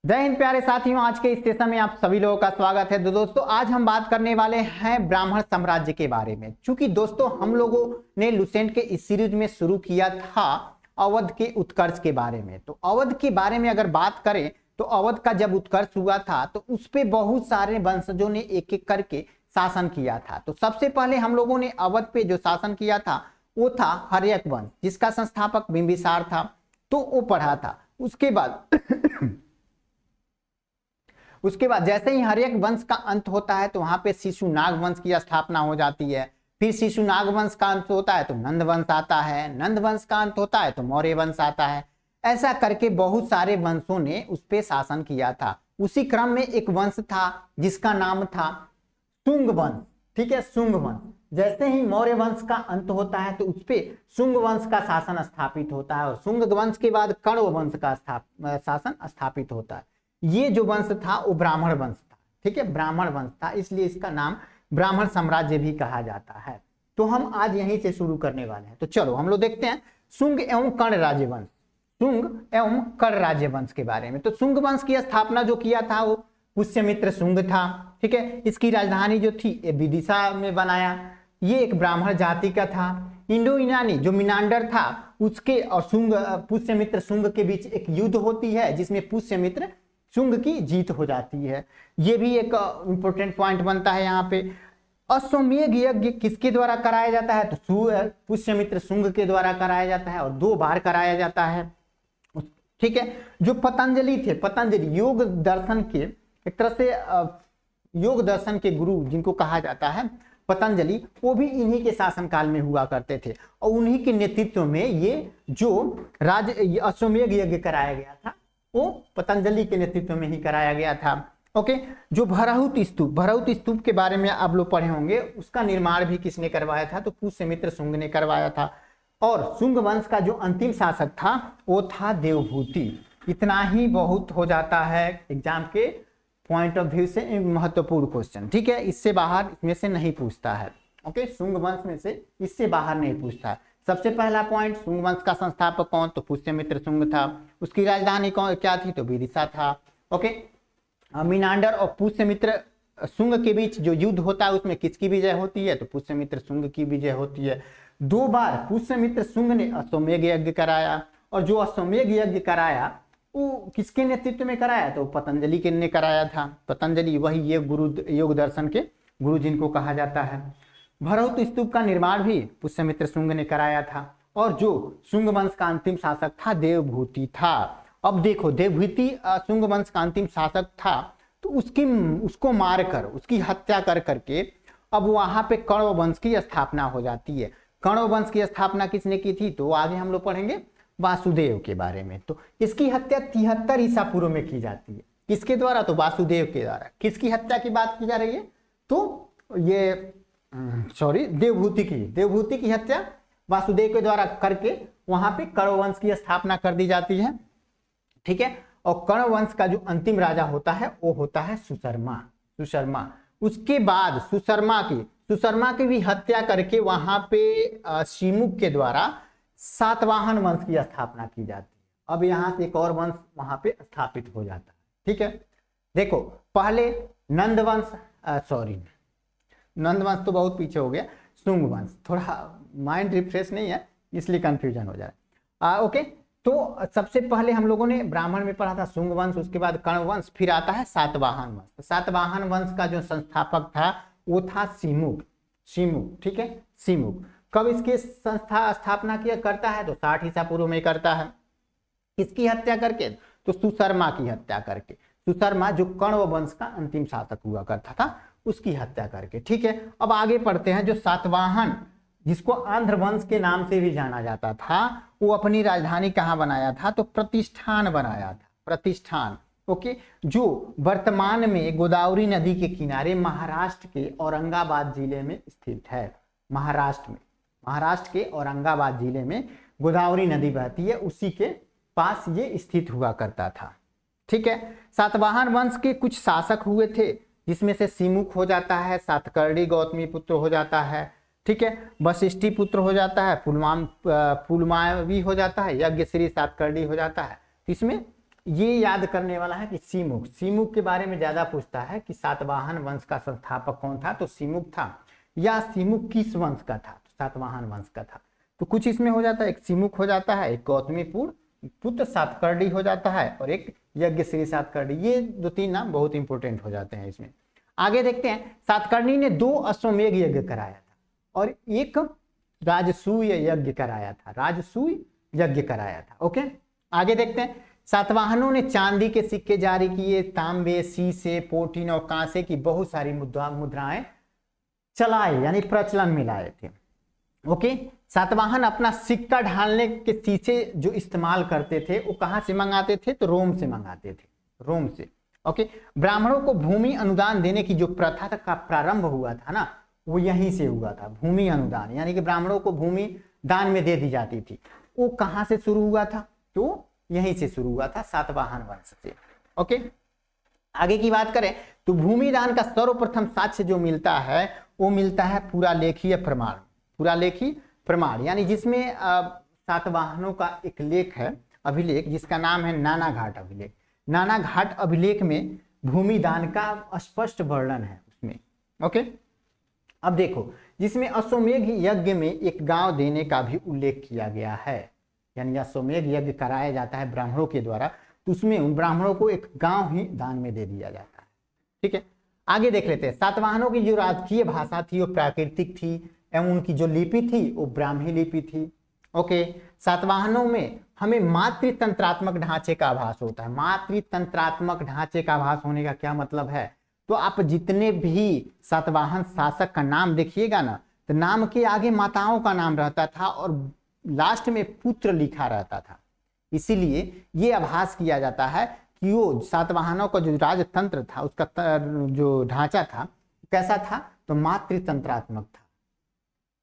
जय हिंद प्यारे साथियों, आज के इस सेशन में आप सभी लोगों का स्वागत है। दोस्तों आज हम बात करने वाले हैं ब्राह्मण साम्राज्य के बारे में। चूंकि दोस्तों हम लोगों ने लुसेंट के इस सीरीज में शुरू किया था अवध के उत्कर्ष के बारे में। तो अवध के बारे में अगर बात करें तो अवध का जब उत्कर्ष हुआ था तो उस पे बहुत सारे वंशजों ने एक एक करके शासन किया था। तो सबसे पहले हम लोगों ने अवध पे जो शासन किया था वो था हर्यक वंश, जिसका संस्थापक बिंबिसार था। तो वो पढ़ा था। उसके बाद जैसे ही हर्यक वंश का अंत होता है तो वहां पे शिशुनाग वंश की स्थापना हो जाती है। फिर शिशुनाग वंश का अंत होता है तो नंद वंश आता है। नंद वंश का अंत होता है तो मौर्य वंश आता है। ऐसा करके बहुत सारे वंशों ने उस पे शासन किया था। उसी क्रम में एक वंश था जिसका नाम था शुंग वंश। ठीक है, शुंग वंश। जैसे ही मौर्य वंश का अंत होता है तो उस पे शुंग वंश का शासन स्थापित होता है और शुंग वंश के बाद कण्व वंश का शासन स्थापित होता है। ये जो वंश था वो ब्राह्मण वंश था। ठीक है, ब्राह्मण वंश था, इसलिए इसका नाम ब्राह्मण साम्राज्य भी कहा जाता है। तो हम आज यहीं से शुरू करने वाले हैं। तो चलो हम लोग देखते हैं शुंग एवं कर्ण राज्य वंश, शुंग एवं कर्ण राज्य वंश के बारे में। तो शुंग वंश की स्थापना जो किया था वो पुष्यमित्र शुंग था। ठीक है, इसकी राजधानी जो थी ये विदिशा में बनाया। ये एक ब्राह्मण जाति का था। इंडो ईरानी जो मिनांडर था उसके और शुंग पुष्यमित्र शुंग के बीच एक युद्ध होती है जिसमें पुष्यमित्र शुंग की जीत हो जाती है। ये भी एक इंपॉर्टेंट पॉइंट बनता है यहाँ पे। अश्वमेध यज्ञ किसके द्वारा कराया जाता है तो पुष्यमित्र शुंग के द्वारा कराया जाता है और 2 बार कराया जाता है। ठीक है, जो पतंजलि थे, पतंजलि योग दर्शन के एक तरह से योग दर्शन के गुरु जिनको कहा जाता है पतंजलि, वो भी इन्हीं के शासनकाल में हुआ करते थे और उन्हीं के नेतृत्व में ये जो अश्वमेध यज्ञ कराया गया था वो पतंजलि के नेतृत्व में ही कराया गया था। ओके, जो भराहुत स्तूप के बारे में आप लोग पढ़े होंगे, उसका निर्माण भी किसने करवाया था तो पुष्यमित्र शुंग ने करवाया था। और शुंग वंश का जो अंतिम शासक था वो था देवभूति। इतना ही बहुत हो जाता है एग्जाम के पॉइंट ऑफ व्यू से महत्वपूर्ण क्वेश्चन। ठीक है, इससे बाहर इसमें से नहीं पूछता है। ओके, शुंग वंश में से इससे बाहर नहीं पूछता है। सबसे पहला पॉइंट, शुंग वंश का संस्थापक कौन तो पुष्यमित्र शुंग था। उसकी राजधानी कौन क्या थी तो विदिशा था। ओके, मिनांडर और पुष्यमित्र शुंग के बीच जो युद्ध होता है उसमें किसकी विजय होती है तो पुष्यमित्र शुंग की विजय होती है। 2 बार पुष्यमित्र शुंग ने अश्वमेध यज्ञ कराया और जो अश्वमेध यज्ञ कराया वो किसके नेतृत्व में कराया तो पतंजलि के ने कराया था। पतंजलि वही ये गुरु योग दर्शन के गुरु जिनको कहा जाता है। भराहुत स्तूप का निर्माण भी पुष्यमित्र शुंग ने कराया था और जो शुंग वंश का अंतिम शासक था देवभूति था। अब देखो, देवभूति शुंग वंश का अंतिम शासक था तो उसको मारकर उसकी हत्या कर करके अब वहां पे कण्व वंश की स्थापना हो जाती है। कण्व वंश की स्थापना किसने की थी तो आगे हम लोग पढ़ेंगे वासुदेव के बारे में। तो इसकी हत्या 73 ईसा पूर्व में की जाती है। किसके द्वारा तो वासुदेव के द्वारा। किसकी हत्या की बात की जा रही है तो ये देवभूति की हत्या वासुदेव के द्वारा करके वहां पे कण्व वंश की स्थापना कर दी जाती है। ठीक है, और कण्व वंश का जो अंतिम राजा होता है वो होता है सुशर्मा। उसके बाद सुशर्मा की भी हत्या करके वहां पे शिमुख के द्वारा सातवाहन वंश की स्थापना की जाती है। अब यहां से एक और वंश वहां पे स्थापित हो जाता है। ठीक है, देखो पहले नंद वंश तो बहुत पीछे हो गया। शुंग वंश थोड़ा माइंड रिफ्रेश नहीं है इसलिए कंफ्यूजन हो जा रहा है। ओके, तो सबसे पहले हम लोगों ने ब्राह्मण में पढ़ा था शुंग वंश, उसके बाद कण्व वंश, फिर आता है सातवाहन वंश। सातवाहन वंश का जो संस्थापक था वो था शिमुख। ठीक है, शिमुख कब इसके स्थापना किया करता है तो 60 ईसा पूर्व में करता है। किसकी हत्या करके तो सुशर्मा की हत्या करके। सुशर्मा जो कण्व वंश का अंतिम शासक हुआ करता था उसकी हत्या करके। ठीक है, अब आगे पढ़ते हैं। जो सातवाहन जिसको आंध्र वंश के नाम से भी जाना जाता था वो अपनी राजधानी कहाँ बनाया था तो प्रतिष्ठान बनाया था। प्रतिष्ठान ओके, जो वर्तमान में गोदावरी नदी के किनारे महाराष्ट्र के औरंगाबाद जिले में स्थित है। महाराष्ट्र के औरंगाबाद जिले में गोदावरी नदी बहती है, उसी के पास ये स्थित हुआ करता था। ठीक है, सातवाहन वंश के कुछ शासक हुए थे जिसमें से शिमुख हो जाता है, सातकर्णी गौतमी पुत्र हो जाता है। ठीक है, वशिष्ठी पुत्र हो जाता है, पुलमावी हो जाता है, यज्ञश्री सातकर्णी हो जाता है। इसमें ये याद करने वाला है कि सीमुख, सीमुख के बारे में ज्यादा पूछता है कि सातवाहन वंश का संस्थापक कौन था, तो सीमुख था, या सीमुख किस वंश का था, तो सातवाहन वंश का था। तो कुछ इसमें हो जाता है, एक सीमुख हो जाता है, एक गौतमीपुत्र पुत्र सातकर्णी हो जाता है, और एक यज्ञश्री सातकर्णी। ये 2-3 नाम बहुत इंपॉर्टेंट हो जाते हैं इसमें। आगे देखते हैं, सातकर्णी ने 2 अश्वमेध यज्ञ कराया था और एक राजसूय यज्ञ कराया था, राजसूय यज्ञ कराया था। ओके, आगे देखते हैं, सातवाहनों ने चांदी के सिक्के जारी किए, तांबे, शीशे, पोटीन और कांसे की बहुत सारी मुद्राएं चलाए, यानी प्रचलन में लाए थे। ओके, सातवाहन अपना सिक्का ढालने के शीशे जो इस्तेमाल करते थे वो कहां से मंगाते थे, तो रोम से मंगाते थे, रोम से। ओके, ब्राह्मणों को भूमि अनुदान देने की जो प्रथा का प्रारंभ हुआ था ना, वो यहीं से हुआ था। भूमि अनुदान यानी कि ब्राह्मणों को भूमि दान में दे दी जाती थी, वो कहां से शुरू हुआ था, तो यहीं से शुरू हुआ था, सातवाहन वंश से। ओके, आगे की बात करें तो भूमि दान का सर्वप्रथम साक्ष्य जो मिलता है वो मिलता है पुरालेखीय प्रमाण, पुरालेखीय प्रमाण, यानी जिसमें सातवाहनों का एक लेख है, अभिलेख, जिसका नाम है नानाघाट अभिलेख। नानाघाट अभिलेख में भूमि दान का स्पष्ट वर्णन है उसमें। ओके, अब देखो, जिसमें अश्वमेध यज्ञ में एक गांव देने का भी उल्लेख किया गया है, यानी अश्वमेध यज्ञ कराया जाता है ब्राह्मणों के द्वारा, तो उसमें उन ब्राह्मणों को एक गांव ही दान में दे दिया जाता है। ठीक है, आगे देख लेते हैं, सातवाहनों की जो राजकीय भाषा थी वो प्राकृतिक थी एवं उनकी जो लिपि थी वो ब्राह्मी लिपि थी। ओके, सातवाहनों में हमें मातृतंत्रात्मक ढांचे का आभास होता है। मातृतंत्रात्मक ढांचे का आभास होने का क्या मतलब है, तो आप जितने भी सातवाहन शासक का नाम देखिएगा ना, तो नाम के आगे माताओं का नाम रहता था और लास्ट में पुत्र लिखा रहता था। इसीलिए ये आभास किया जाता है कि वो सातवाहनों का जो राजतंत्र था उसका जो ढांचा था कैसा था, तो मातृतंत्रात्मक था।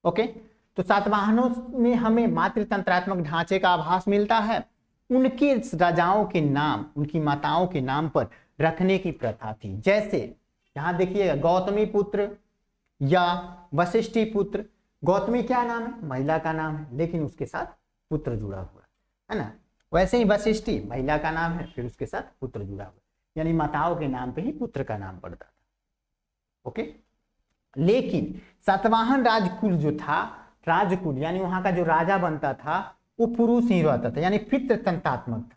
ओके, तो सातवाहनों में हमें मातृतंत्रात्मक ढांचे का आभास मिलता है। उनके राजाओं के नाम उनकी माताओं के नाम पर रखने की प्रथा थी। जैसे यहां देखिएगा, गौतमी पुत्र या वशिष्ठी पुत्र। गौतमी क्या नाम है, महिला का नाम है, लेकिन उसके साथ पुत्र जुड़ा हुआ है ना। वैसे ही वशिष्ठी महिला का नाम है, फिर उसके साथ पुत्र जुड़ा हुआ, यानी माताओं के नाम पे ही पुत्र का नाम पड़ता था। ओके, लेकिन सातवाहन राजकुल जो था, राजकुल यानी वहां का जो राजा बनता था वो पुरुष ही रहता था, यानी पितृतंत्रात्मक था,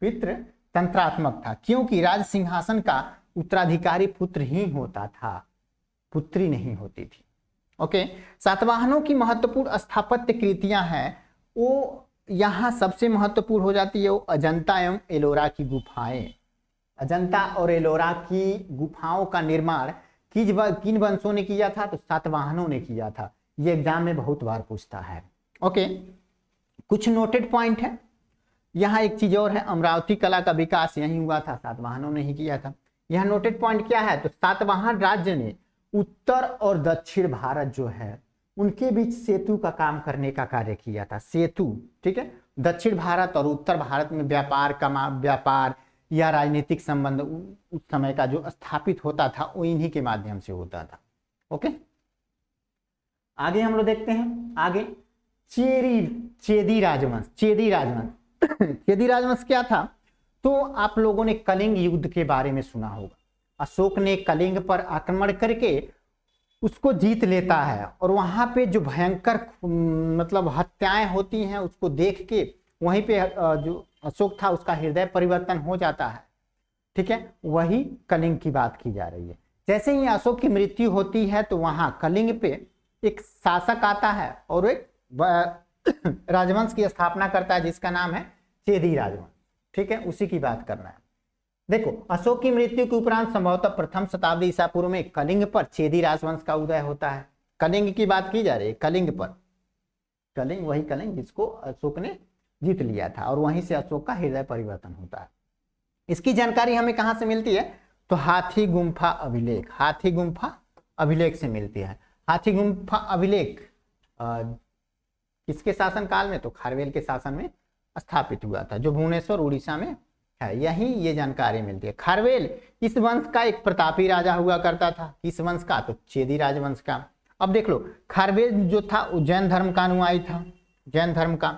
पितृतंत्रात्मक था, क्योंकि राज सिंहासन का उत्तराधिकारी पुत्र ही होता था, पुत्री नहीं होती थी। ओके, सातवाहनों की महत्वपूर्ण स्थापत्य कृतियां हैं, वो यहाँ सबसे महत्वपूर्ण हो जाती है वो अजंता एवं एलोरा की गुफाएं। अजंता और एलोरा की गुफाओं का निर्माण किन वंशों ने किया था, तो सातवाहनों ने किया था। ये एग्जाम में बहुत बार पूछता है। ओके, कुछ नोटेड पॉइंट है। यहाँ एक चीज और है, अमरावती कला का विकास यहीं हुआ था, सातवाहनों ने ही किया था। यहाँ नोटेड पॉइंट क्या है, तो सातवाहन राज्य ने उत्तर और दक्षिण भारत जो है उनके बीच सेतु का काम करने का कार्य किया था, सेतु। ठीक है, दक्षिण भारत और उत्तर भारत में व्यापार या राजनीतिक संबंध उस समय का जो स्थापित होता था वो इन्हीं के माध्यम से होता था। ओके, आगे हम लोग देखते हैं, आगे चेदी राजवंश। चेदी राजवंश क्या था, तो आप लोगों ने कलिंग युद्ध के बारे में सुना होगा। अशोक ने कलिंग पर आक्रमण करके उसको जीत लेता है और वहां पे जो भयंकर मतलब हत्याएं होती हैं उसको देख के वहीं पे जो अशोक था उसका हृदय परिवर्तन हो जाता है। ठीक है, वही कलिंग की बात की जा रही है। जैसे ही अशोक की मृत्यु होती है तो वहां कलिंग पे एक शासक आता है और एक राजवंश की स्थापना करता है जिसका नाम है चेदी राजवंश। ठीक है, उसी की बात करना है। देखो, अशोक की मृत्यु के उपरांत संभवतः प्रथम शताब्दी ईसा पूर्व में कलिंग पर चेदी राजवंश का उदय होता है। कलिंग की बात की जा रही है, कलिंग पर, कलिंग वही कलिंग जिसको अशोक ने जीत लिया था और वहीं से अशोक का हृदय परिवर्तन होता है। इसकी जानकारी हमें कहां से मिलती है, तो हाथी गुम्फा अभिलेख, हाथी गुम्फा अभिलेख से मिलती है। हाथी गुम्फा अभिलेख किसके शासन काल में, तो खारवेल के शासन में स्थापित हुआ था, जो भुवनेश्वर उड़ीसा में है। यही ये जानकारी मिलती है। खारवेल इस वंश का एक प्रतापी राजा हुआ करता था। किस वंश का, तो चेदी राजवंश का। अब देख लो, खारवेल जो था वो जैन धर्म का अनुयायी था, जैन धर्म का,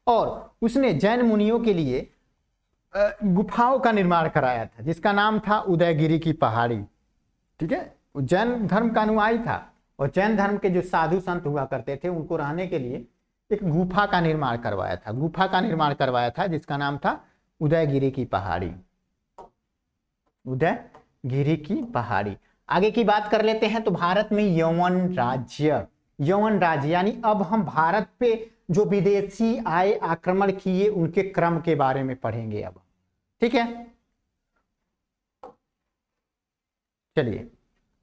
और उसने जैन मुनियों के लिए गुफाओं का निर्माण कराया था, जिसका नाम था उदयगिरी की पहाड़ी। ठीक है, जैन धर्म का अनुयायी था और जैन धर्म के जो साधु संत हुआ करते थे उनको रहने के लिए एक गुफा का निर्माण करवाया था, गुफा का निर्माण करवाया था जिसका नाम था उदयगिरी की पहाड़ी, उदयगिरी की पहाड़ी। आगे की बात कर लेते हैं। तो भारत में यवन राज्य, यवन राज्य यानी अब हम भारत पे जो विदेशी आए आक्रमण किए उनके क्रम के बारे में पढ़ेंगे अब। ठीक है, चलिए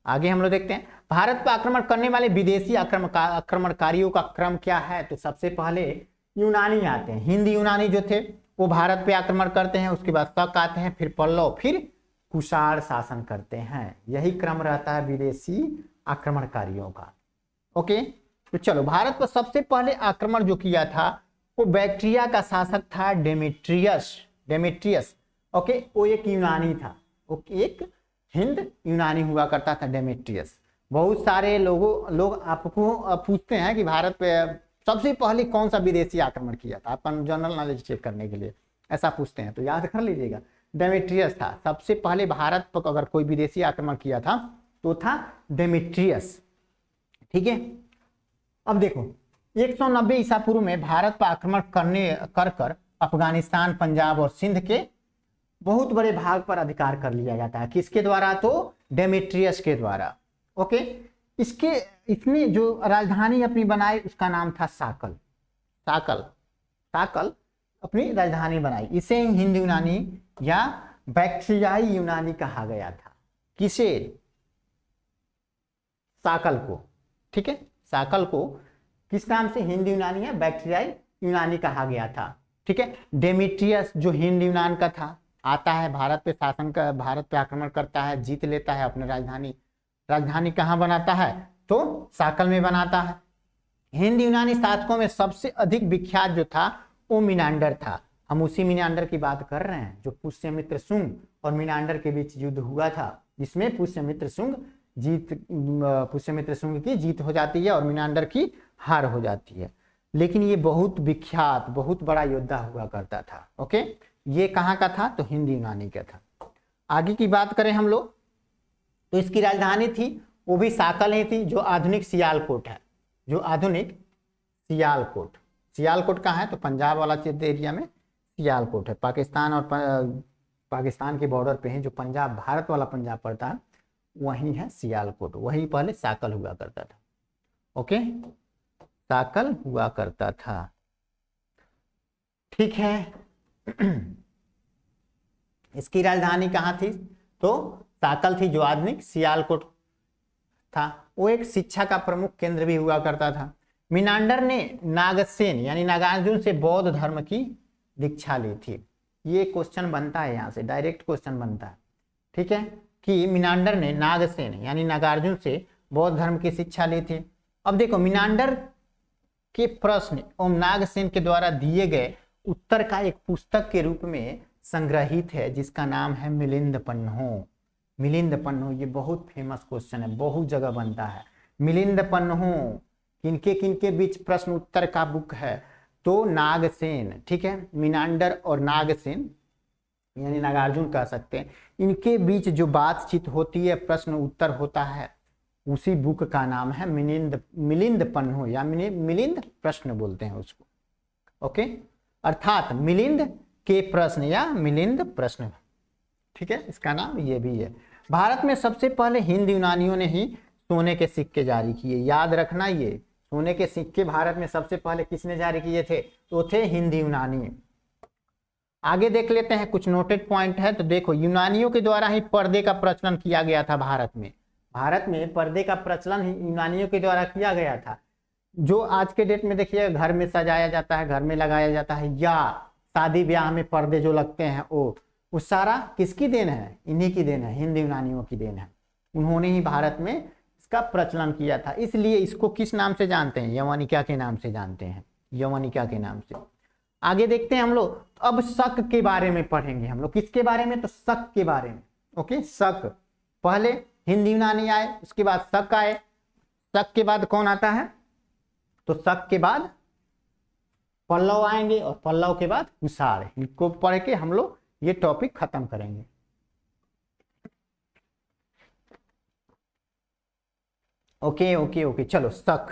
आगे हम लोग देखते हैं भारत पर आक्रमण करने वाले विदेशी आक्रमणकारियों का क्रम क्या है। तो सबसे पहले यूनानी आते हैं, हिंद यूनानी जो थे वो भारत पे आक्रमण करते हैं, उसके बाद शक आते हैं, फिर पल्लव, फिर कुषाण शासन करते हैं। यही क्रम रहता है विदेशी आक्रमणकारियों का। ओके, तो चलो भारत पर सबसे पहले आक्रमण जो किया था वो बैक्ट्रिया का शासक था डेमेट्रियस, डेमेट्रियस। ओके, वो एक यूनानी था, वो एक हिंद यूनानी हुआ करता था डेमेट्रियस। बहुत सारे लोग आपको पूछते हैं कि भारत पे सबसे पहले कौन सा विदेशी आक्रमण किया था, आपका जनरल नॉलेज चेक करने के लिए ऐसा पूछते हैं, तो याद कर लीजिएगा डेमेट्रियस था सबसे पहले भारत पर अगर कोई विदेशी आक्रमण किया था तो था डेमेट्रियस। ठीक है, अब देखो 190 ईसा पूर्व में भारत पर आक्रमण कर अफगानिस्तान, पंजाब और सिंध के बहुत बड़े भाग पर अधिकार कर लिया जाता है। किसके द्वारा? तो डेमेट्रियस के द्वारा। ओके, इसने जो राजधानी अपनी बनाई उसका नाम था साकल, साकल, साकल अपनी राजधानी बनाई। इसे हिंद यूनानी या बैक्ट्रियाई यूनानी कहा गया था। किसे? साकल को। ठीक है, साकल को किस नाम से? हिंद यूनानी या बैक्ट्रियाई यूनानी कहा गया था। ठीक है, डेमेट्रियस जो हिंद यूनान का था आता है भारत पे शासन का, भारत पे आक्रमण करता है, जीत लेता है अपनी राजधानी। राजधानी कहाँ बनाता है? तो साकल में बनाता है। हिंद यूनानी शासकों में सबसे अधिक विख्यात जो था वो मिनांडर था। हम उसी मिनांडर की बात कर रहे हैं जो पुष्यमित्र शुंग और मिनांडर के बीच युद्ध हुआ था, जिसमें पुष्यमित्र शुंग की जीत हो जाती है और मिनांडर की हार हो जाती है। लेकिन ये बहुत विख्यात, बहुत बड़ा योद्धा हुआ करता था। ओके, ये कहाँ का था? तो हिंद यूनानी का था। आगे की बात करें हम लोग तो इसकी राजधानी थी वो भी साकल ही थी, जो आधुनिक सियालकोट है, जो आधुनिक सियालकोट। सियालकोट कहाँ है? तो पंजाब वाला क्षेत्र एरिया में सियालकोट है। पाकिस्तान और पाकिस्तान के बॉर्डर पे है, जो पंजाब, भारत वाला पंजाब पड़ता है वही है सियालकोट। वही पहले साकल हुआ करता था। ओके, साकल हुआ करता था। ठीक है, इसकी राजधानी कहाँ थी? तो साकल थी, जो आधुनिक सियालकोट था। वो एक शिक्षा का प्रमुख केंद्र भी हुआ करता था। मिनांडर ने नागसेन यानी नागार्जुन से बौद्ध धर्म की दीक्षा ली थी। ये क्वेश्चन बनता है, यहाँ से डायरेक्ट क्वेश्चन बनता है। ठीक है, कि मिनांडर ने नागसेन यानी नागार्जुन से बौद्ध धर्म की शिक्षा ली थी। अब देखो मिनांडर के प्रश्न और नागसेन के द्वारा दिए गए उत्तर का एक पुस्तक के रूप में संग्रहित है, जिसका नाम है मिलिंद पन्हो। मिलिंद पन्हो, ये बहुत फेमस क्वेश्चन है, बहुत जगह बनता है। मिलिंद पन्हो किनके किनके बीच प्रश्न उत्तर का बुक है? तो नागसेन, ठीक है, मिनांडर और नागसेन यानी नागार्जुन कह सकते हैं, इनके बीच जो बातचीत होती है, प्रश्न उत्तर होता है, उसी बुक का नाम है मिलिंद पन्हो या मिलिंद प्रश्न बोलते हैं उसको। ओके, अर्थात मिलिंद के प्रश्न या मिलिंद प्रश्न। ठीक है, इसका नाम ये भी है। भारत में सबसे पहले हिंद यूनानियों ने ही सोने के सिक्के जारी किए। याद रखना, ये सोने के सिक्के भारत में सबसे पहले किसने जारी किए थे? तो थे हिंद यूनानी। आगे देख लेते हैं, कुछ नोटेड पॉइंट है। तो देखो, यूनानियों के द्वारा ही पर्दे का प्रचलन किया गया था भारत में। भारत में पर्दे का प्रचलन ही यूनानियों के द्वारा किया गया था। जो आज के डेट में देखिए घर में सजाया जाता है, घर में लगाया जाता है, या शादी ब्याह में पर्दे जो लगते हैं वो सारा किसकी देन है? इन्हीं की देन है, हिंद यूनानियों की देन है। उन्होंने ही भारत में इसका प्रचलन किया था। इसलिए इसको किस नाम से जानते हैं? यवनिका के नाम से जानते हैं, यवनिका के नाम से। आगे देखते हैं हम लोग। अब शक के बारे में पढ़ेंगे हम लोग। किसके बारे में? तो शक के बारे में। ओके, शक पहले हिंद यूनानी आए, उसके बाद शक आए। शक के बाद कौन आता है? तो शक के बाद पल्लव आएंगे और पल्लव के बाद कुषाण। इनको पढ़ के हम लोग ये टॉपिक खत्म करेंगे। ओके ओके ओके, चलो शक,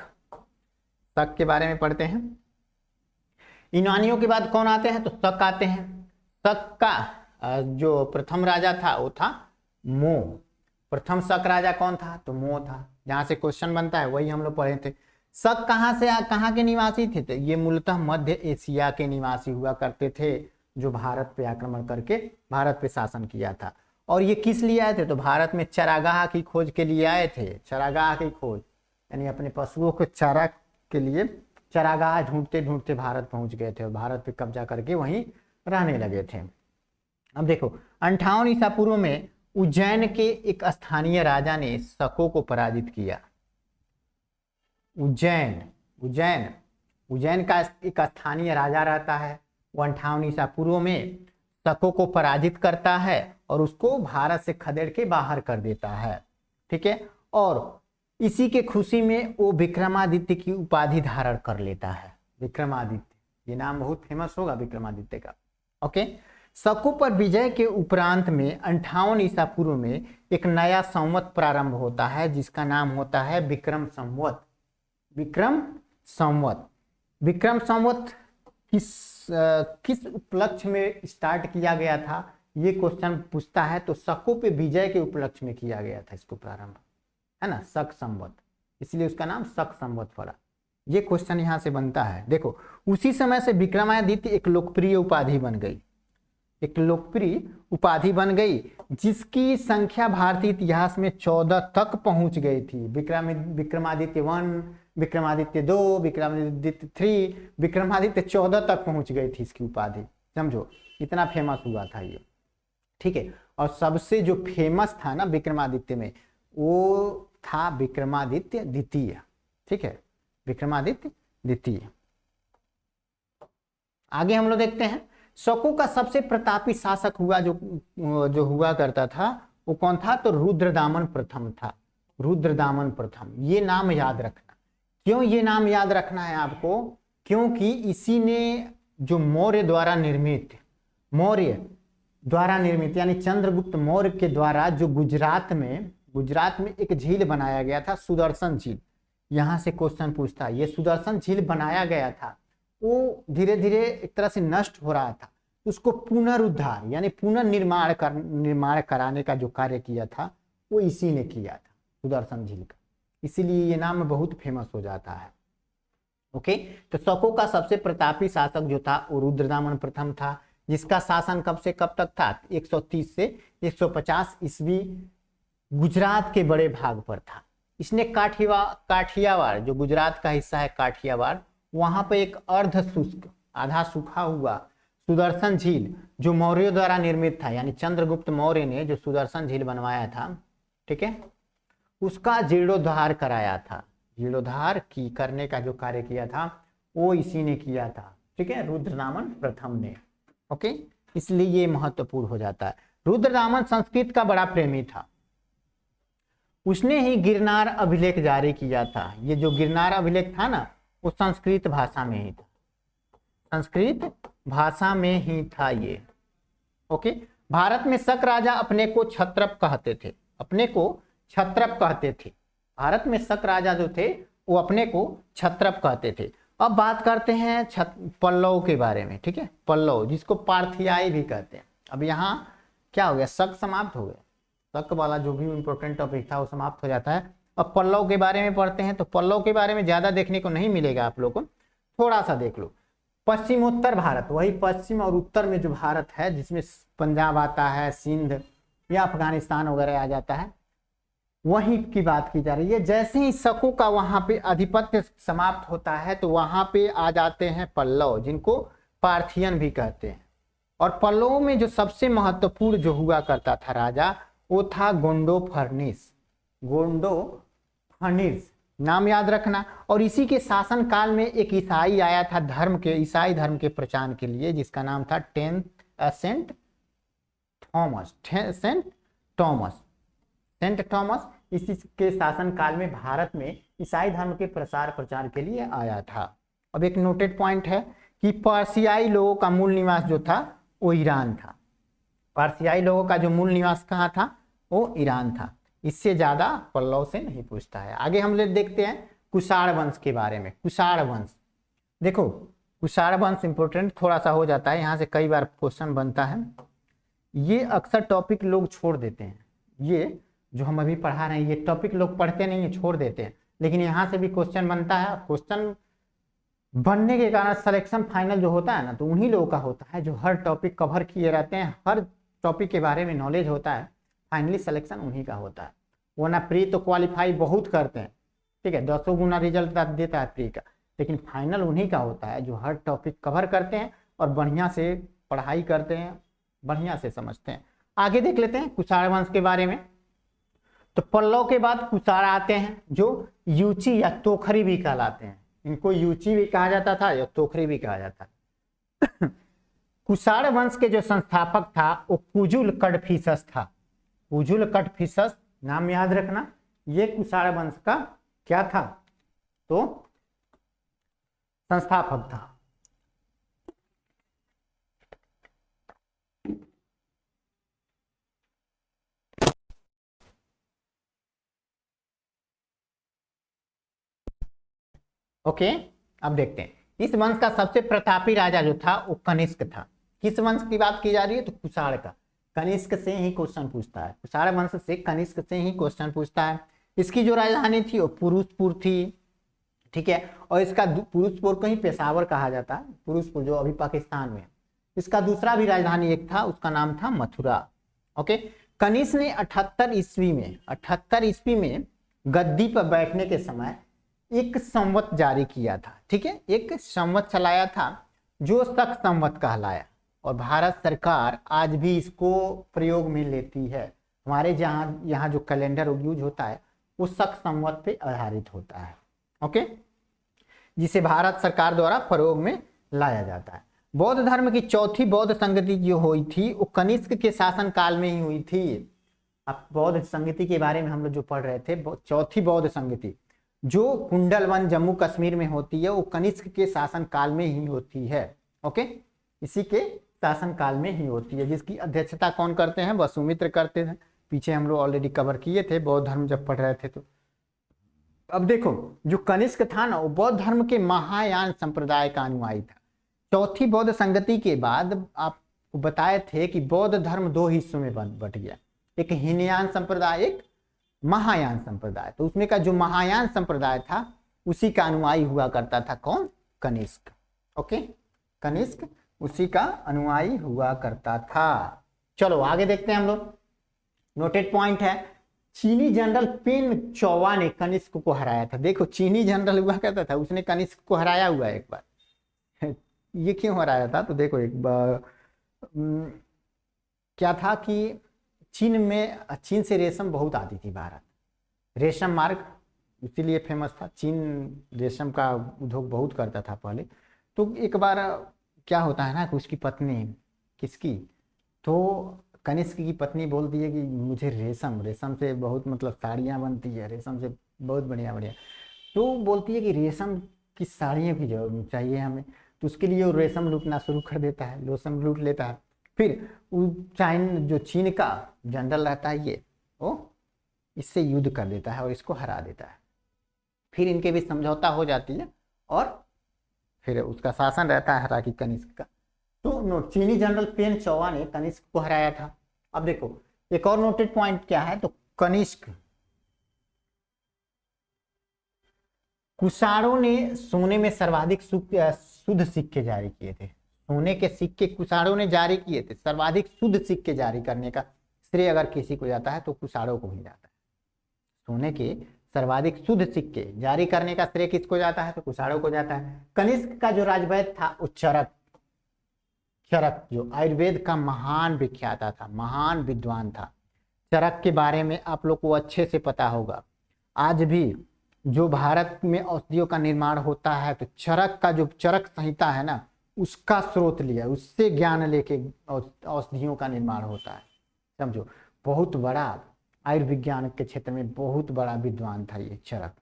शक के बारे में पढ़ते हैं। यूनानियों के बाद कौन आते हैं? तो शक आते हैं। शक का जो प्रथम राजा था वो था मो। प्रथम शक राजा कौन था? तो मो था। जहां से क्वेश्चन बनता है वही हम लोग पढ़े थे। शक कहाँ के निवासी थे? तो ये मूलतः मध्य एशिया के निवासी हुआ करते थे, जो भारत पे आक्रमण करके भारत पे शासन किया था। और ये किस लिए आए थे? तो भारत में चरागाह की खोज के लिए आए थे। चरागाह की खोज यानी अपने पशुओं को चारा के लिए चरागाह ढूंढते ढूंढते भारत पहुंच गए थे और भारत पे कब्जा करके वहीं रहने लगे थे। अब देखो 58 ईसा पूर्व में उज्जैन के एक स्थानीय राजा ने शकों को पराजित किया। उज्जैन का एक स्थानीय राजा रहता है, वो 58 ईसा पूर्व में शकों को पराजित करता है और उसको भारत से खदेड़ के बाहर कर देता है। ठीक है, और इसी के खुशी में वो विक्रमादित्य की उपाधि धारण कर लेता है। विक्रमादित्य, ये नाम बहुत फेमस होगा विक्रमादित्य का। ओके, शकों पर विजय के उपरांत में 58 ईसा पूर्व में एक नया संवत प्रारंभ होता है, जिसका नाम होता है विक्रम संवत। विक्रम संवत किस उपलक्ष्य में स्टार्ट किया गया था? ये क्वेश्चन पूछता है। तो शकों पे विजय के उपलक्ष्य में किया गया था इसको प्रारंभ, है ना, शक संवत, इसलिए उसका नाम शक संवत पड़ा। ये क्वेश्चन यहां से बनता है। देखो उसी समय से विक्रमादित्य एक लोकप्रिय उपाधि बन गई, जिसकी संख्या भारतीय इतिहास में 14 तक पहुंच गई थी। विक्रमादित्य 1, विक्रमादित्य 2, विक्रमादित्य 3, विक्रमादित्य 14 तक पहुंच गई थी इसकी उपाधि। समझो इतना फेमस हुआ था ये। ठीक है, और सबसे जो फेमस था ना विक्रमादित्य में, वो था विक्रमादित्य द्वितीय। ठीक है, विक्रमादित्य द्वितीय। आगे हम लोग देखते हैं शकों का सबसे प्रतापी शासक हुआ जो हुआ करता था वो कौन था? तो रुद्रदामन प्रथम था। रुद्रदामन प्रथम, ये नाम याद रखना। क्यों ये नाम याद रखना है आपको? क्योंकि इसी ने जो मौर्य द्वारा निर्मित यानी चंद्रगुप्त मौर्य के द्वारा जो गुजरात में एक झील बनाया गया था, सुदर्शन झील। यहां से क्वेश्चन पूछता है, ये सुदर्शन झील बनाया गया था, वो धीरे धीरे एक तरह से नष्ट हो रहा था, उसको पुनरुद्धार यानी पुनर्निर्माण कराने का जो कार्य किया था वो इसी ने किया था, सुदर्शन झील का। इसीलिए ये नाम बहुत फेमस हो जाता है। ओके, तो शकों का सबसे प्रतापी शासक जो था वो रुद्रदामन प्रथम था, जिसका शासन कब से कब तक था? 130 से 150 ईस्वी गुजरात के बड़े भाग पर था। इसने काठियावाड़, जो गुजरात का हिस्सा है काठियावाड़, वहां पे एक अर्ध शुष्क आधा सूखा हुआ सुदर्शन झील जो मौर्यों द्वारा निर्मित था, यानी चंद्रगुप्त मौर्य ने जो सुदर्शन झील बनवाया था, ठीक है, उसका जीर्णोद्धार कराया था। जीर्णोद्धार करने का जो कार्य किया था वो इसी ने किया था। ठीक है, रुद्रदामन प्रथम ने। ओके, इसलिए ये महत्वपूर्ण हो जाता है। रुद्रदामन संस्कृत का बड़ा प्रेमी था। उसने ही गिरनार अभिलेख जारी किया था। ये जो गिरनार अभिलेख था ना, वो संस्कृत भाषा में ही था। संस्कृत भाषा में ही था ये। ओके, भारत में शक राजा अपने को क्षत्रप कहते थे। भारत में शक राजा जो थे वो अपने को क्षत्रप कहते थे। अब बात करते हैं पल्लव के बारे में। ठीक है, पल्लव जिसको पार्थियाई भी कहते हैं। अब यहाँ क्या हो गया? शक समाप्त हो गया। शक वाला जो भी इंपॉर्टेंट टॉपिक था वो समाप्त हो जाता है। अब पल्लव के बारे में पढ़ते हैं। तो पल्लव के बारे में ज्यादा देखने को नहीं मिलेगा आप लोग को, थोड़ा सा देख लो। पश्चिमोत्तर भारत, वही पश्चिम और उत्तर में जो भारत है, जिसमें पंजाब आता है, सिंध या अफगानिस्तान वगैरह आ जाता है, वहीं की बात की जा रही है। जैसे ही शकों का वहां पे आधिपत्य समाप्त होता है तो वहां पे आ जाते हैं पल्लव, जिनको पार्थियन भी कहते हैं। और पल्लवों में जो सबसे महत्वपूर्ण जो हुआ करता था राजा, वो था गोंडो फर्निस। नाम याद रखना। और इसी के शासन काल में एक ईसाई आया था ईसाई धर्म के प्रचार के लिए, जिसका नाम था सेंट थॉमस। इसी के शासन काल में भारत में ईसाई धर्म के प्रचार के लिए आया था। अब एक नोटेड पॉइंट है कि पर्सियाई लोगों का मूल निवास जो था वो ईरान था। पारसियाई लोगों का जो मूल निवास कहाँ था, वो ईरान था। इससे ज्यादा पल्लव से नहीं पूछता है। आगे हम लोग देखते हैं कुषाण वंश के बारे में। कुषाण वंश, देखो कुषाण वंश इंपोर्टेंट थोड़ा सा हो जाता है, यहाँ से कई बार क्वेश्चन बनता है। ये अक्सर टॉपिक लोग छोड़ देते हैं, ये जो हम अभी पढ़ा रहे हैं ये टॉपिक लोग पढ़ते नहीं है, छोड़ देते हैं, लेकिन यहाँ से भी क्वेश्चन बनता है। क्वेश्चन बनने के कारण सिलेक्शन फाइनल जो होता है ना, तो उन्हीं लोगों का होता है जो हर टॉपिक कवर किए रहते हैं, हर टॉपिक के बारे में नॉलेज होता है, फाइनली सिलेक्शन उन्हीं का होता है। वरना प्री तो क्वालिफाई बहुत करते हैं, ठीक है, 10 गुना रिजल्ट देता है प्री का, लेकिन फाइनल उन्हीं का होता है जो हर टॉपिक कवर करते हैं और बढ़िया से पढ़ाई करते हैं, बढ़िया से समझते हैं। आगे देख लेते हैं कुषाण वंश के बारे में। तो पल्लव के बाद कुषाण आते हैं जो यूची या तोखरी भी कहलाते हैं। इनको यूची भी कहा जाता था या तोखरी भी कहा जाता है। कुषाण वंश के जो संस्थापक था वो कुजुल कडफिसस था। कुजुल कडफिसस नाम याद रखना, ये कुषाण वंश का क्या था, तो संस्थापक था। ओके, अब देखते हैं इस वंश का सबसे प्रतापी राजा जो था वो कनिष्क था। किस वंश की बात की जा रही है, तो कुषाण का। कनिष्क से ही क्वेश्चन पूछता है, कुषाण वंश से कनिष्क से ही क्वेश्चन पूछता है। इसकी जो राजधानी थी वो पुरुषपुर थी, ठीक है, और इसका पुरुषपुर को ही पेशावर कहा जाता है, पुरुषपुर जो अभी पाकिस्तान में। इसका दूसरा भी राजधानी एक था, उसका नाम था मथुरा। ओके, कनिष्क ने 78 ईस्वी में गद्दी पर बैठने के समय एक संवत जारी किया था, ठीक है, एक संवत चलाया था जो शक संवत कहलाया, और भारत सरकार आज भी इसको प्रयोग में लेती है। हमारे यहाँ जो कैलेंडर यूज होता है वो शक संवत पे आधारित होता है, ओके, जिसे भारत सरकार द्वारा प्रयोग में लाया जाता है। बौद्ध धर्म की चौथी बौद्ध संगति जो हुई थी वो कनिष्क के शासन काल में ही हुई थी। अब बौद्ध संगति के बारे में हम लोग जो पढ़ रहे थे, चौथी बौद्ध संगति जो कुंडलवन जम्मू कश्मीर में होती है वो कनिष्क के शासन काल में ही होती है। ओके, इसी के शासन काल में ही होती है, जिसकी अध्यक्षता कौन करते हैं, वसुमित्र करते हैं। पीछे हम लोग ऑलरेडी कवर किए थे बौद्ध धर्म जब पढ़ रहे थे। तो अब देखो जो कनिष्क था ना वो बौद्ध धर्म के महायान संप्रदाय का अनुयायी था। चौथी बौद्ध संगति के बाद आपको बताए थे कि बौद्ध धर्म दो हिस्सों में बट गया, एक हीनयान संप्रदाय, एक महायान संप्रदाय। तो उसमें का जो महायान संप्रदाय था उसी का अनुयायी हुआ करता था कौन, कनिष्क। ओके, कनिष्क उसी का अनुयायी हुआ करता था। चलो आगे देखते हैं हम लोग। नोटेड पॉइंट है, चीनी जनरल पेन चौवा ने कनिष्क को हराया था। देखो चीनी जनरल हुआ करता था, उसने कनिष्क को हराया हुआ एक बार। ये क्यों हराया था, तो देखो एक बार क्या था कि चीन से रेशम बहुत आती थी भारत, रेशम मार्ग इसीलिए फेमस था। चीन रेशम का उद्योग बहुत करता था पहले। तो एक बार क्या होता है ना कि उसकी पत्नी, किसकी, तो कनिष्क की पत्नी बोलती है कि मुझे रेशम से बहुत मतलब साड़ियाँ बनती है, रेशम से बहुत बढ़िया बढ़िया। तो बोलती है कि रेशम की साड़ियों की जरूरत चाहिए हमें, तो उसके लिए वो रेशम लूटना शुरू कर देता है, रेशम लूट लेता है। फिर जो चीन का जनरल रहता है ये, वो इससे युद्ध कर देता है और इसको हरा देता है। फिर इनके बीच समझौता हो जाती है और फिर उसका शासन रहता है हराकी कनिष्क का। तो चीनी जनरल पेन चौवा ने कनिष्क को हराया था। अब देखो एक और नोटेड पॉइंट क्या है, तो कनिष्क, कुषाणों ने सोने में सर्वाधिक शुद्ध सिक्के जारी किए थे। सोने के सिक्के कुषाणों ने जारी किए थे। सर्वाधिक शुद्ध सिक्के जारी करने का श्रेय अगर किसी को जाता है तो कुषाणों को ही जाता है। सोने के सर्वाधिक शुद्ध सिक्के जारी करने का श्रेय किसको जाता है, तो कुषाणों को जाता है। कनिष्क का जो राजवैद्य था वो चरक जो आयुर्वेद का महान विख्याता था, महान विद्वान था। चरक के बारे में आप लोग को अच्छे से पता होगा। आज भी जो भारत में औषधियों का निर्माण होता है तो चरक का जो चरक संहिता है ना, उसका स्रोत लिया, उससे ज्ञान लेके औषधियों का निर्माण होता है। समझो, बहुत बड़ा आयुर्विज्ञान के क्षेत्र में बहुत बड़ा विद्वान था ये चरक।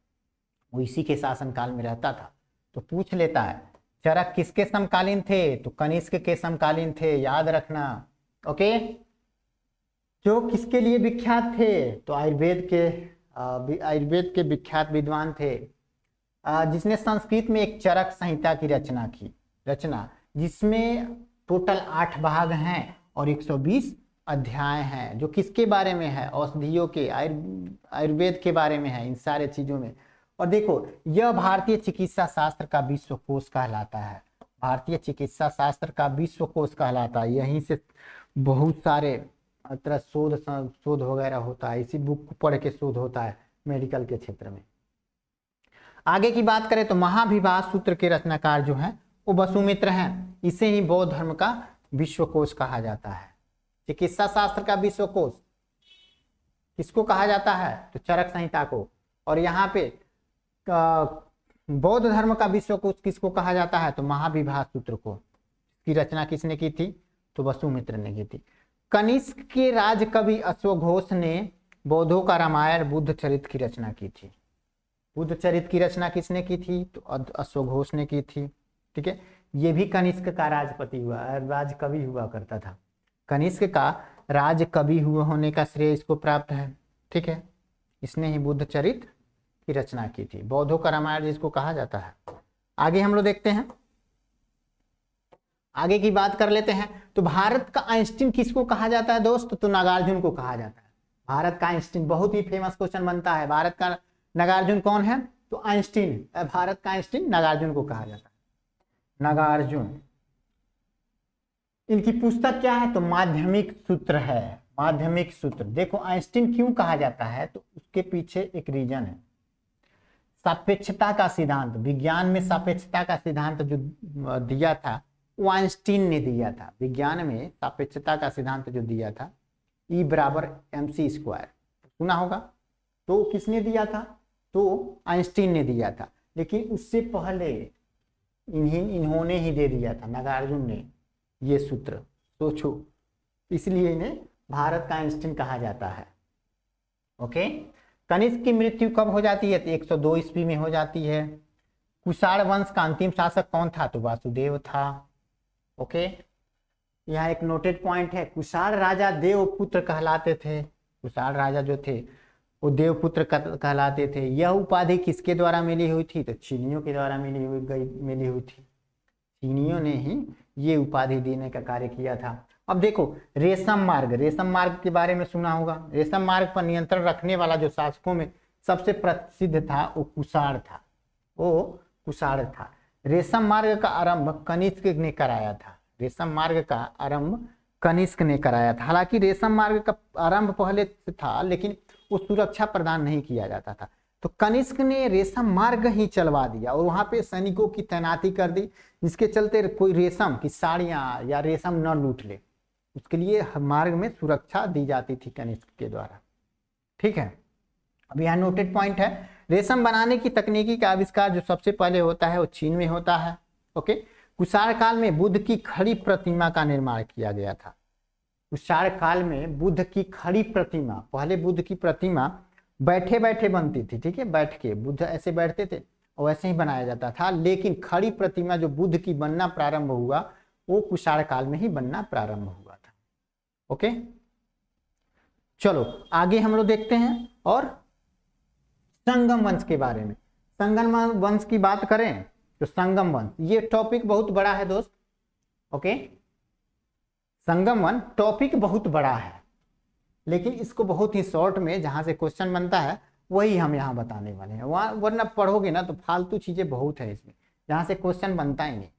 वो इसी के शासनकाल में रहता था। तो पूछ लेता है चरक किसके समकालीन थे, तो कनिष्क के समकालीन थे, याद रखना। ओके, जो किसके लिए विख्यात थे? तो आयुर्वेद के विख्यात विद्वान थे, जिसने संस्कृत में एक चरक संहिता की रचना, जिसमें टोटल 8 भाग हैं और 120 अध्याय हैं, जो किसके बारे में है? औषधियों के, आयुर्वेद के बारे में है, इन सारे चीजों में। और देखो, यह भारतीय चिकित्सा शास्त्र का विश्वकोश कहलाता है, भारतीय चिकित्सा शास्त्र का विश्वकोश कहलाता है। यहीं से बहुत सारे तरह शोध वगैरह होता है, इसी बुक को पढ़ के शोध होता है मेडिकल के क्षेत्र में। आगे की बात करें तो महाभिभा सूत्र के रचनाकार जो हैं वो वसुमित्र हैं। इसे ही बौद्ध धर्म का विश्वकोश कहा जाता है। चिकित्सा शास्त्र का विश्वकोश किसको कहा जाता है? तो चरक संहिता को। और यहाँ पे बौद्ध धर्म का विश्वकोश किसको कहा जाता है? तो महाभिभा सूत्र को। इसकी रचना किसने की थी? तो वसुमित्र ने की थी। कनिष्क के राज कवि अश्वघोष ने बौद्धों का रामायण बुद्ध चरित की रचना की थी। बुद्ध चरित की रचना किसने की थी? तो अश्वघोष ने की थी। ठीक है, ये भी कनिष्क का राजपति हुआ, राजकवि हुआ करता था। कनिष्क का राजकवि हुआ होने का श्रेय इसको प्राप्त है। ठीक है, इसने ही बुद्ध चरित की रचना की थी, बौद्धों का रामायण जिसको कहा जाता है। आगे हम लोग देखते हैं, आगे की बात कर लेते हैं। तो भारत का आइंस्टीन किसको कहा जाता है दोस्त? तो नागार्जुन को कहा जाता है। भारत का आइंस्टीन, बहुत ही फेमस क्वेश्चन बनता है, भारत का नागार्जुन कौन है? तो आइंस्टीन, भारत का आइंस्टीन नागार्जुन को कहा जाता है, नागार्जुन। इनकी पुस्तक क्या है? तो माध्यमिक सूत्र है, माध्यमिक सूत्र। देखो आइंस्टीन क्यों कहा जाता है, तो उसके पीछे एक रीजन है। सापेक्षता का सिद्धांत, विज्ञान में सापेक्षता का सिद्धांत जो दिया था वो आइंस्टीन ने दिया था। विज्ञान में सापेक्षता का सिद्धांत जो दिया था, E बराबर mc स्क्वायर, सुना होगा। तो किसने दिया था? तो आइंस्टीन ने दिया था। लेकिन उससे पहले इन्होंने ही दे दिया था, नागार्जुन ने, ये सूत्र। सोचो, इसलिए इन्हें भारत का आइंस्टीन कहा जाता है। ओके, कनिष्क की मृत्यु कब हो जाती है? तो 102 ईस्वी में हो जाती है। कुषाण वंश का अंतिम शासक कौन था? तो वासुदेव था। ओके, यहाँ एक नोटेड पॉइंट है, कुषाण राजा देवपुत्र कहलाते थे। कुषाण राजा जो थे वो देवपुत्र कहलाते थे। यह उपाधि किसके द्वारा मिली हुई थी? तो चीनियों के द्वारा मिली हुई थी। चीनियों ने ही ये उपाधि देने का कार्य किया था। अब देखो, रेशम मार्ग के बारे में सुना होगा। रेशम मार्ग पर नियंत्रण रखने वाला जो शासकों में सबसे प्रसिद्ध था वो कुषाण था। रेशम मार्ग का आरंभ कनिष्क ने कराया था। रेशम मार्ग का आरंभ कनिष्क ने कराया था। हालांकि रेशम मार्ग का आरंभ पहले से था, लेकिन वो सुरक्षा प्रदान नहीं किया जाता था। तो कनिष्क ने रेशम मार्ग ही चलवा दिया और वहां पे सैनिकों की तैनाती कर दी, जिसके चलते कोई रेशम की साड़ियां या रेशम न लूट ले। उसके लिए मार्ग में सुरक्षा दी जाती थी कनिष्क के द्वारा। ठीक है, अब यहाँ नोटेड पॉइंट है, रेशम बनाने की तकनीकी का आविष्कार जो सबसे पहले होता है वो चीन में होता है। ओके, कुषाण काल में बुद्ध की खड़ी प्रतिमा का निर्माण किया गया था। कुषाण काल में बुद्ध की खड़ी प्रतिमा, पहले बुद्ध की प्रतिमा बैठे बैठे बनती थी। ठीक है, बैठ के बुद्ध ऐसे बैठते थे और वैसे ही बनाया जाता था। लेकिन खड़ी प्रतिमा जो बुद्ध की बनना प्रारंभ हुआ वो कुषाण काल में ही बनना प्रारंभ हुआ था। ओके, चलो आगे हम लोग देखते हैं। और संगम वंश के बारे में, संगम वंश की बात करें तो संगम वंश, ये टॉपिक बहुत बड़ा है दोस्त। ओके, संगम वंश टॉपिक बहुत बड़ा है, लेकिन इसको बहुत ही शॉर्ट में जहां से क्वेश्चन बनता है वही हम यहाँ बताने वाले हैं। वरना पढ़ोगे ना तो फालतू चीजें बहुत है इसमें, जहां से क्वेश्चन बनता ही नहीं।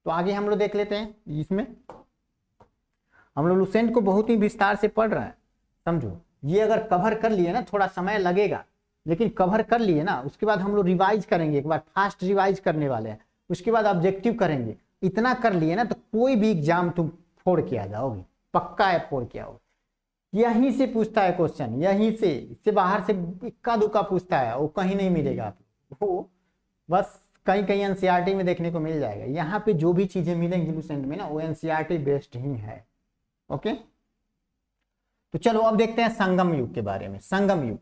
तो आगे हम लोग देख लेते हैं। इसमें हम लोग लुसेंट को बहुत ही विस्तार से पढ़ रहे हैं, समझो। ये अगर कवर कर लिए ना, थोड़ा समय लगेगा, लेकिन कवर कर लिए ना, उसके बाद हम लोग रिवाइज करेंगे, एक बार फास्ट रिवाइज करने वाले हैं, उसके बाद ऑब्जेक्टिव करेंगे। इतना कर लिए ना तो कोई भी एग्जाम तुम फोड़ के आ जाओगे, पक्का है फोड़ के आओगे। यहीं से पूछता है क्वेश्चन, यहीं से, इससे बाहर से इक्का दुक्का पूछता है, वो कहीं नहीं मिलेगा आपको, वो बस कहीं कहीं एनसीईआरटी में देखने को मिल जाएगा। यहाँ पे जो भी चीजें मिलेंगी लुसेंट में ना, वो एनसीईआरटी बेस्ड ही है। ओके, तो चलो अब देखते हैं संगम युग के बारे में। संगम युग,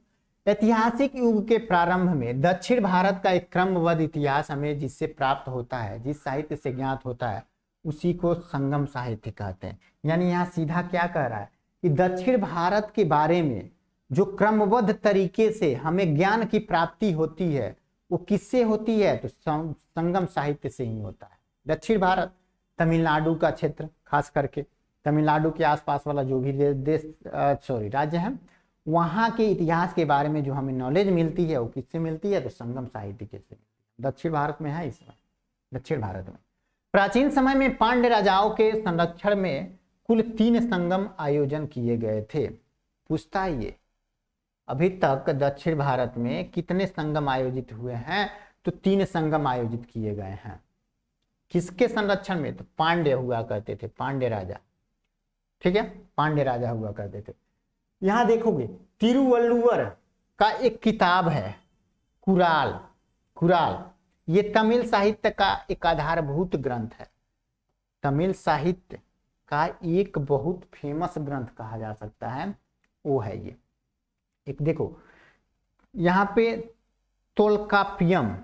ऐतिहासिक युग के प्रारंभ में दक्षिण भारत का एक क्रमबद्ध इतिहास हमें जिससे प्राप्त होता है, जिस साहित्य से ज्ञात होता है, उसी को संगम साहित्य कहते हैं। यानी यहाँ सीधा क्या कह रहा है कि दक्षिण भारत के बारे में जो क्रमबद्ध तरीके से हमें ज्ञान की प्राप्ति होती है वो किससे होती है? तो संगम साहित्य से ही होता है। दक्षिण भारत, तमिलनाडु का क्षेत्र, खास करके तमिलनाडु के आसपास वाला जो भी राज्य है, वहां के इतिहास के बारे में जो हमें नॉलेज मिलती है वो किससे मिलती है? तो संगम साहित्य से। दक्षिण भारत में है, इसमें दक्षिण भारत में प्राचीन समय में पांड्य राजाओं के संरक्षण में कुल 3 संगम आयोजन किए गए थे। पूछता है ये, अभी तक दक्षिण भारत में कितने संगम आयोजित हुए हैं? तो 3 संगम आयोजित किए गए हैं। किसके संरक्षण में? तो पांड्य हुआ करते थे, पांड्य राजा, ठीक है, पांड्य राजा हुआ करते थे। यहां देखोगे तिरुवल्लुवर का एक किताब है, कुराल। कुराल ये तमिल साहित्य का एक आधारभूत ग्रंथ है, तमिल साहित्य का एक बहुत फेमस ग्रंथ कहा जा सकता है, वो है ये। एक देखो यहाँ पे तोल्कापियम,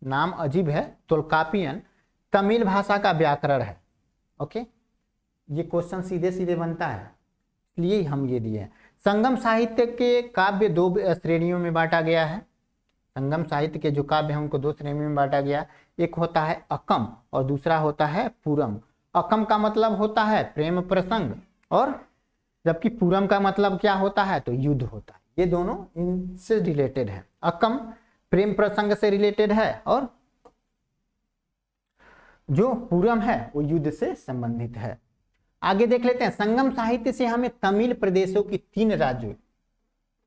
नाम अजीब है, तोल्कापियन तमिल भाषा का व्याकरण है। ओके, ये क्वेश्चन सीधे सीधे बनता है, इसलिए हम ये दिए हैं। संगम साहित्य के काव्य 2 श्रेणियों में बांटा गया है। संगम साहित्य के जो काव्य हैं उनको 2 श्रेणियों में बांटा गया। एक होता है अकम और दूसरा होता है पूरम। अकम का मतलब होता है प्रेम प्रसंग, और जबकि पूरम का मतलब क्या होता है? तो युद्ध होता है। ये दोनों इनसे रिलेटेड है। अकम प्रेम प्रसंग से रिलेटेड है और जो पूरम है वो युद्ध से संबंधित है। आगे देख लेते हैं। संगम साहित्य से हमें तमिल प्रदेशों की 3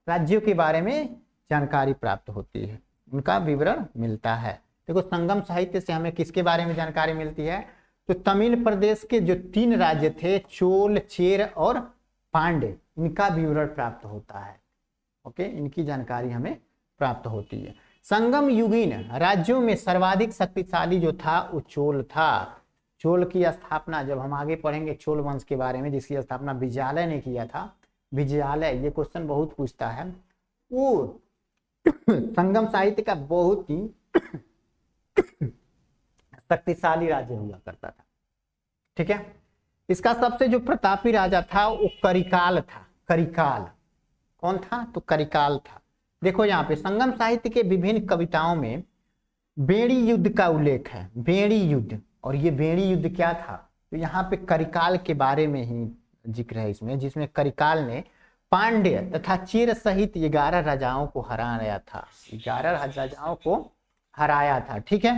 राज्यों के बारे में जानकारी प्राप्त होती है, उनका विवरण मिलता है। देखो संगम साहित्य से हमें किसके बारे में जानकारी मिलती है? तो तमिल प्रदेश के जो 3 राज्य थे, चोल, चेर और पांड्य, इनका विवरण प्राप्त होता है। ओके, इनकी जानकारी हमें प्राप्त होती है। संगम युगीन राज्यों में सर्वाधिक शक्तिशाली जो था वो चोल था। चोल की स्थापना, जब हम आगे पढ़ेंगे चोल वंश के बारे में, जिसकी स्थापना विजयालय ने किया था, विजयालय, ये क्वेश्चन बहुत पूछता है, वो संगम साहित्य का बहुत ही शक्तिशाली राज्य हुआ करता था। ठीक है, इसका सबसे जो प्रतापी राजा था वो करिकाल था। करिकाल कौन था? तो करिकाल था। देखो यहाँ पे संगम साहित्य के विभिन्न कविताओं में बेड़ी युद्ध का उल्लेख है। बेड़ी युद्ध, और ये बेड़ी युद्ध क्या था? तो यहाँ पे करिकाल के बारे में ही जिक्र है इसमें, जिसमें करिकाल ने पांड्य तथा चेर सहित 11 राजाओं को हराया था। 11 राजाओं को हराया था। ठीक है,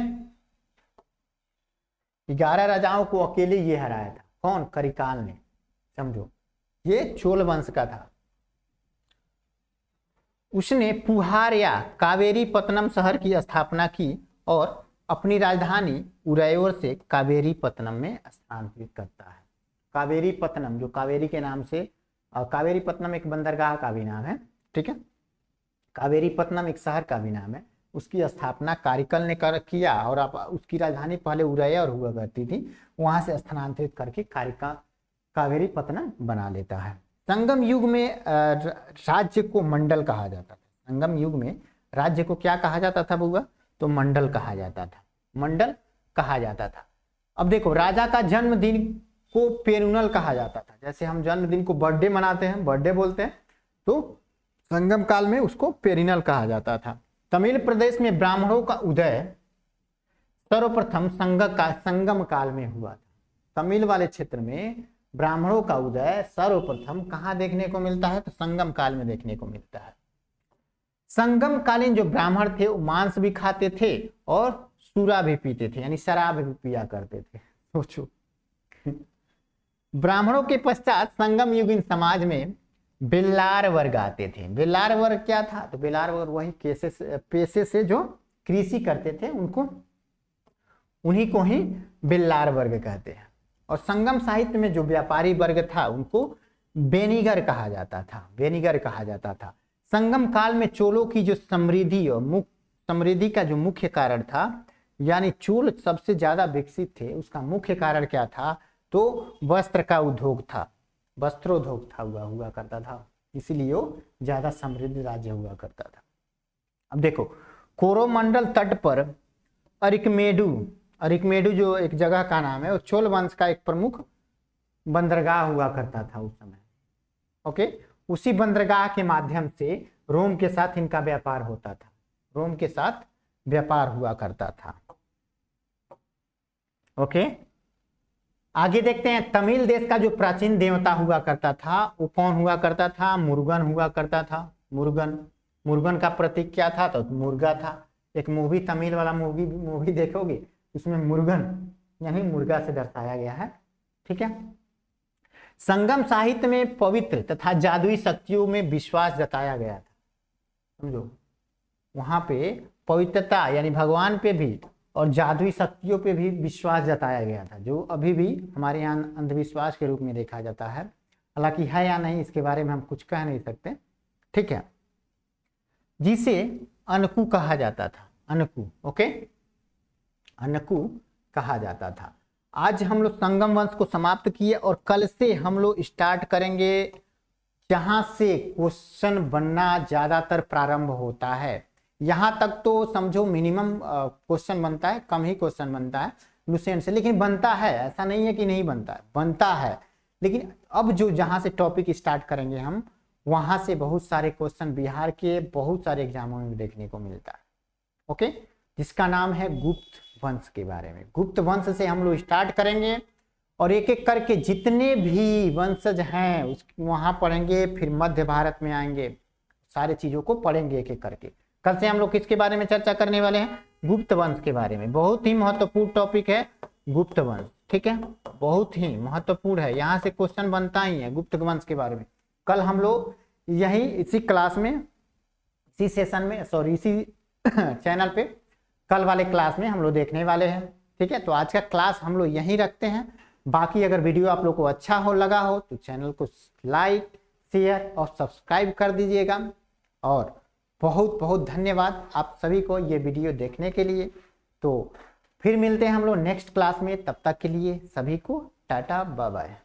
11 राजाओं को अकेले ये हराया था। कौन? करिकाल ने। समझो, ये चोल वंश का था। उसने पुहार या कावेरी पत्तनम शहर की स्थापना की और अपनी राजधानी उरैयोर से कावेरी पत्तनम में स्थानांतरित करता है। कावेरी पत्तनम, जो कावेरी के नाम से, कावेरी पत्तनम एक बंदरगाह का भी नाम है। ठीक है, कावेरी पत्तनम एक शहर का भी नाम है। उसकी स्थापना कारिकल ने किया और उसकी राजधानी पहले उरैयोर हुआ करती थी, वहां से स्थानांतरित करके कावेरी पत्तनम बना लेता है। संगम युग में राज्य को मंडल कहा जाता था। संगम युग में राज्य को क्या कहा जाता था बुआ? तो मंडल कहा जाता था। मंडल कहा जाता था। अब देखो, राजा का जन्मदिन को पेरुनल कहा जाता था। जैसे हम जन्मदिन को बर्थडे मनाते हैं, बर्थडे बोलते हैं, तो संगम काल में उसको पेरिनल कहा जाता था। तमिल प्रदेश में ब्राह्मणों का उदय सर्वप्रथम संगम काल में हुआ था। तमिल वाले क्षेत्र में ब्राह्मणों का उदय सर्वप्रथम कहाँ देखने को मिलता है? तो संगम काल में देखने को मिलता है। संगम कालीन जो ब्राह्मण थे वो मांस भी खाते थे और सूरा भी पीते थे, यानी शराब भी पिया करते थे। सोचो, ब्राह्मणों के पश्चात संगम युगीन समाज में बेल्लार वर्ग आते थे। बेल्लार वर्ग क्या था? तो बेल्लार वर्ग वही पेशे से जो कृषि करते थे, उन्हीं को ही बेल्लार वर्ग कहते हैं। और संगम साहित्य में जो व्यापारी वर्ग था उनको बेनीगर कहा जाता था। बेनीगर कहा जाता था। संगम काल में चोलों की जो समृद्धि और समृद्धि का जो मुख्य कारण था, यानी चोल सबसे ज्यादा विकसित थे, उसका मुख्य कारण क्या था? तो वस्त्र का उद्योग था, वस्त्रोद्योग था, हुआ करता था, इसीलिए वो ज्यादा समृद्ध राज्य हुआ करता था। अब देखो, कोरोमंडल तट पर अरिकमेडु जो एक जगह का नाम है, वो चोल वंश का एक प्रमुख बंदरगाह हुआ करता था उस समय। ओके, उसी बंदरगाह के माध्यम से रोम के साथ इनका व्यापार होता था, रोम के साथ व्यापार हुआ करता था। ओके, आगे देखते हैं। तमिल देश का जो प्राचीन देवता हुआ करता था वो कौन हुआ करता था? मुर्गन हुआ करता था। मुर्गन, मुर्गन का प्रतीक क्या था? तो मुर्गा था। एक मूवी, तमिल वाला मूवी देखोगे, उसमें मुर्गन यानी मुर्गा से दर्शाया गया है। ठीक है। संगम साहित्य में पवित्र तथा जादुई शक्तियों में विश्वास जताया गया था। समझो, वहां पे पवित्रता यानी भगवान पे भी और जादुई शक्तियों पे भी विश्वास जताया गया था, जो अभी भी हमारे यहाँ अंधविश्वास के रूप में देखा जाता है। हालांकि है या नहीं इसके बारे में हम कुछ कह नहीं सकते। ठीक है, जिसे अनकु कहा जाता था। अनकु, ओके, अनकु कहा जाता था। आज हम लोग संगम वंश को समाप्त किए और कल से हम लोग स्टार्ट करेंगे जहां से क्वेश्चन बनना ज्यादातर प्रारंभ होता है। यहां तक तो समझो मिनिमम क्वेश्चन बनता है, कम ही क्वेश्चन बनता है लुसेंट से, लेकिन बनता है, ऐसा नहीं है कि नहीं बनता है, बनता है। लेकिन अब जो जहां से टॉपिक स्टार्ट करेंगे हम, वहां से बहुत सारे क्वेश्चन बिहार के बहुत सारे एग्जामों में देखने को मिलता है। ओके, जिसका नाम है गुप्त वंश के बारे में। गुप्त वंश से हम लोग स्टार्ट करेंगे और एक एक करके जितने भी वंशज हैं उस वहां पढ़ेंगे, फिर मध्य भारत में आएंगे, सारे चीजों को पढ़ेंगे एक एक करके। कल से हम लोग किसके बारे में चर्चा करने वाले हैं? गुप्त वंश के बारे में। बहुत ही महत्वपूर्ण टॉपिक है गुप्त वंश। ठीक है, बहुत ही महत्वपूर्ण है, यहाँ से क्वेश्चन बनता ही है गुप्त वंश के बारे में। कल हम लोग यही इसी क्लास में, इसी सेशन में, सॉरी इसी चैनल पे कल वाले क्लास में हम लोग देखने वाले हैं। ठीक है, तो आज का क्लास हम लोग यहीं रखते हैं। बाकी अगर वीडियो आप लोग को अच्छा हो लगा हो तो चैनल को लाइक, शेयर और सब्सक्राइब कर दीजिएगा। और बहुत बहुत धन्यवाद आप सभी को ये वीडियो देखने के लिए। तो फिर मिलते हैं हम लोग नेक्स्ट क्लास में, तब तक के लिए सभी को टाटा बाय बाय।